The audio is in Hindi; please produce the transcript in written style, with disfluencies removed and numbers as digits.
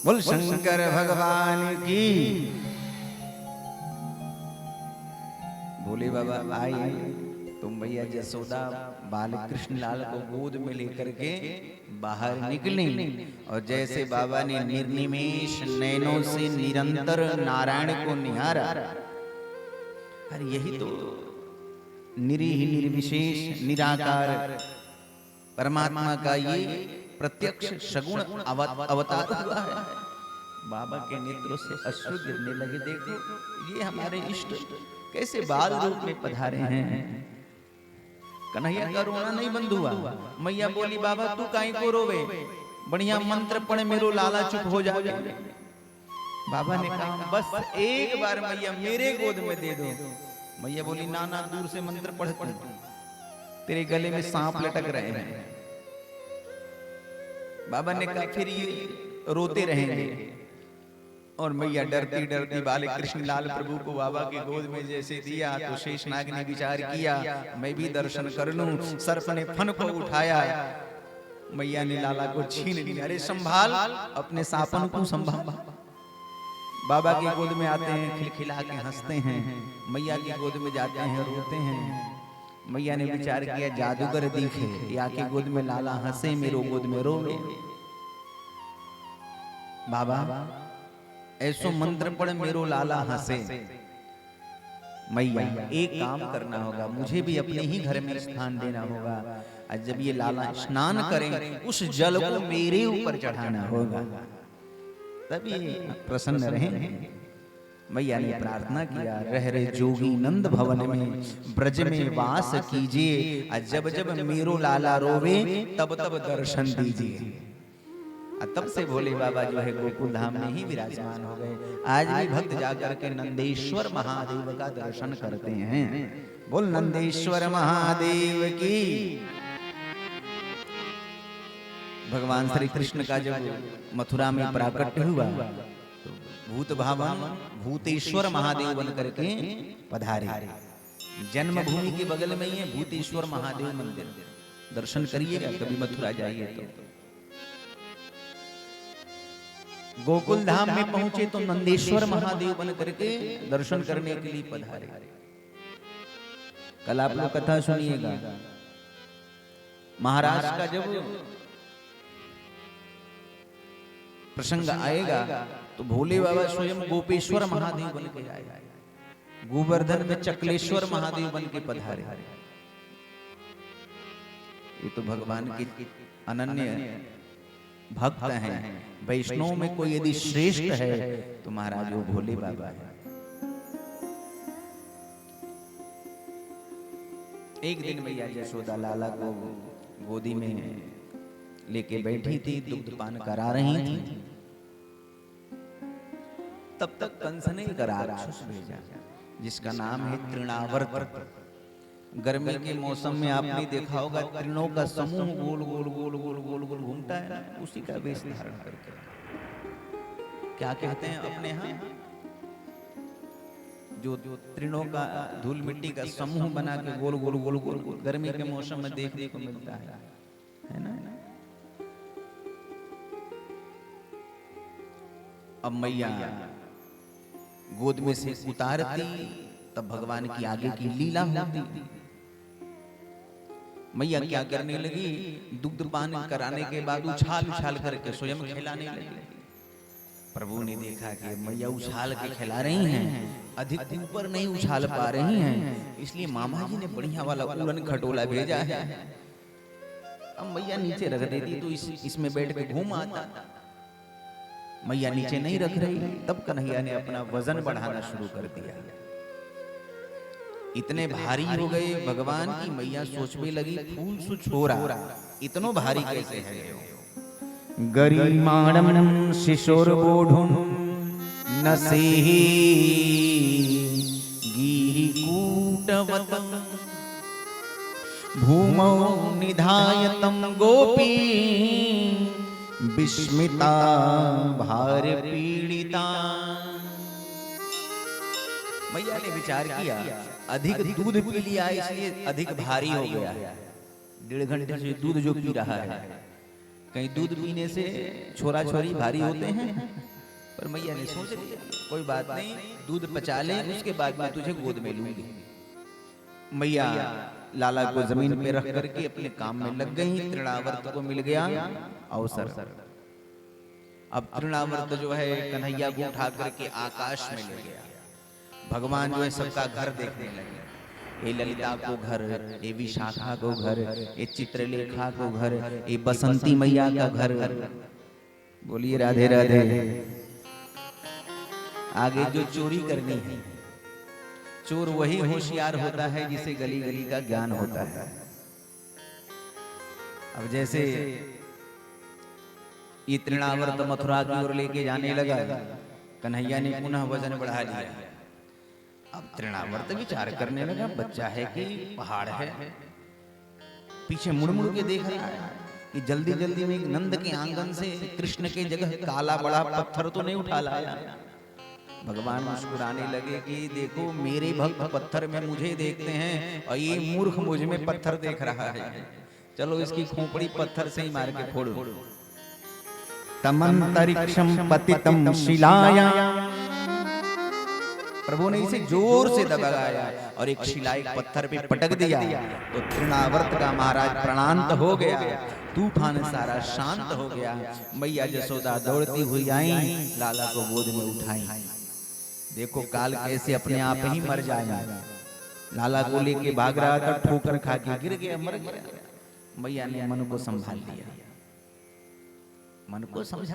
बोल शंकर भगवान की। भोले बाबा आए तो मैया जसोदा बाल कृष्ण लाल को गोद में लेकर के बाहर निकली और जैसे बाबा ने निर्निमेष नैनों से निरंतर नारायण को निहारा। अरे यही तो निरीह निर्विशेष निराकार परमात्मा का ये प्रत्यक्ष सगुण अवतार हुआ है। बाबा के नेत्रों से अश्रु गिरने लगे। देखो ये हमारे इष्ट कैसे बाल रूप में पधारे हैं। कन्हैया का रोना नहीं बंद हुआ। मैया बोली बाबा तू काहे को रोवे, बढ़िया मंत्र पढ़ मेरो लाला चुप हो जावे। बाबा ने कहा बस एक बार मैया मेरे गोद में दे दो। मैया बोली ना ना दूर से मंत्र पढ़ती, तेरे गले में सांप लटक रहे हैं। बाबा ने कहा फिर ये रोते रहेंगे। और मैया डरती डरती बाल कृष्ण लाल प्रभु को बाबा की गोद में जैसे दिया तो शेषनाग ने विचार किया मैं भी दर्शन कर लूं। सर्प ने फन को उठाया, मैया ने लाला को छीन लिया। अरे संभाल अपने सापन को संभाल। बाबा की गोद में आते हैं खिलखिला के हंसते हैं, मैया की गोद में जाते हैं रोते हैं। मैया ने विचार किया जादूगर दिखे या के गोद में लाला हंसे मेरो गोद में रोवे। बाबा ऐसो मंत्र पढ़ मेरो लाला हंसे। मैया एक काम करना होगा, मुझे भी अपने ही घर में स्थान देना होगा। और जब ये लाला स्नान करें उस जल को मेरे ऊपर चढ़ाना होगा, तभी प्रसन्न रहेंगे। मैया ने प्रार्थना किया रह रहे जोगी नंद भवन में ब्रज में वास कीजिए। जब जब मेरो लाला रोवे तब तब दर्शन दीजिए। तब से भोले बाबा जो है गोकुल धाम में ही विराजमान हो गए। आज भी भक्त जाकर के नंदेश्वर महादेव का दर्शन करते हैं। बोल नंदेश्वर महादेव की। भगवान श्री कृष्ण का जब मथुरा में प्राकट्य हुआ तो भूत भावन भूतेश्वर महादेव बन करके पधारे। जन्मभूमि के बगल में ही है भूतेश्वर महादेव मंदिर, दर्शन करिएगा कभी मथुरा जाइए तो। गोकुल धाम में पहुंचे तो नंदेश्वर महादेव बन करके दर्शन करने के लिए पधारे। कल आप लोग कथा सुनिएगा, महाराज का जब प्रसंग आएगा तो भोले बाबा स्वयं गोपेश्वर महादेव बन के आए, गोवर्धन में चकलेश्वर महादेव बन के पधारे। ये तो भगवान के अनन्य भक्त हैं। वैष्णव में कोई यदि श्रेष्ठ है तो महाराज वो भोले बाबा है। एक दिन मैया यशोदा लाला को गोदी में लेके बैठी थी, दुग्ध पान करा रही थी। तब तक कंस ने एक राक्षस भेजा जिसका नाम है तृणावर्त। गर्मी के मौसम में आपने देखा होगा तृणों का समूह गोल गोल गोल गोल गोल गोल घूमता है, उसी का वेश धारण करके। क्या कहते हैं अपने यहाँ, जो तृणों का धूल मिट्टी का समूह बना के गोल गोल गोल गोल गोल गर्मी के मौसम में देखने को मिलता है ना। अब मैया गोद में से उतारती तब भगवान की आगे की लीला होती। मैया क्या करने लगी, दुग्ध पान कराने के बाद उछाल उछाल करके स्वयं खिलाने लगी। प्रभु ने देखा कि मैया उछाल के खिला रही हैं, अधिक ऊपर नहीं उछाल पा रही हैं, इसलिए मामा जी ने बढ़िया वाला उड़न खटोला भेजा है। अब मैया नीचे रख देती तो इसमें बैठ के घूम आता। मैया नीचे नहीं रख रही, तब कन्हैया ने अपना वजन बढ़ाना शुरू कर दिया। इतने भारी हो गए भगवान की मैया सोचने लगी फूल सु छोरा इतनो भारी कैसे है। गरिमाणम शिशोर्बोढुम नसेहि गिरिकूटवत भूमौ निधायतं गोपी विस्मिता भार पीड़िता। मैया ने विचार किया अधिक दूध पी लिया इसलिए अधिक भारी हो गया है। 1.5 घंटे से दूध जो पी रहा है कहीं दूध पीने से छोरा छोरी भारी होते हैं, पर मैया ने सोच लिया कोई बात नहीं, दूध पचा ले, उसके बाद मैं तुझे गोद में लूंगी। मैया लाला को जमीन पे रख करके अपने काम में लग गई। तृणावर्त को मिल गया अवसर। अब तृणावर्त जो है कन्हैया को उठा करके आकाश में ले गया। भगवान जो है सबका घर देखने लगे। ये ललिता को घर, ये विशाखा को घर, ये चित्रलेखा को घर, ये बसंती मैया का घर। बोलिए राधे राधे। आगे जो चोरी करनी है, चोर वही होशियार होता है जिसे गली गली का ज्ञान होता है। अब जैसे ये तृणावर्त मथुरा की ओर लेके जाने लगा, कन्हैया ने पुनः वजन बढ़ा लिया। अब तृणावर्त विचार करने लगा, बच्चा है कि पहाड़ है। पीछे मुड़ मुड़ के देख रहा है कि जल्दी जल्दी में नंद के आंगन से कृष्ण के जगह काला बड़ा पत्थर तो नहीं उठा लाया। भगवान मुस्कुराने लगे कि देखो मेरे भक्त पत्थर में मुझे देखते हैं और ये मूर्ख मुझ में पत्थर देख रहा है। चलो इसकी खोपड़ी पत्थर से ही मार के फोड़ो। तमंतरिक्षम पतितम शिलाया, प्रभु ने इसे जोर से दबाया और एक शिला एक पत्थर पे पटक दिया तो तृणावर्त का महाराज प्राणांत हो गया। तूफान सारा शांत हो गया। मैया जसोदा दौड़ती हुई आई, लाला को गोद में उठाई। देखो काल कैसे अपने आप ही मर जाएगा। लाला को लेके भाग रहा था, ठोकर खा के गिर गया, मर गया। मैया ने मन को संभाल लिया, मन को समझा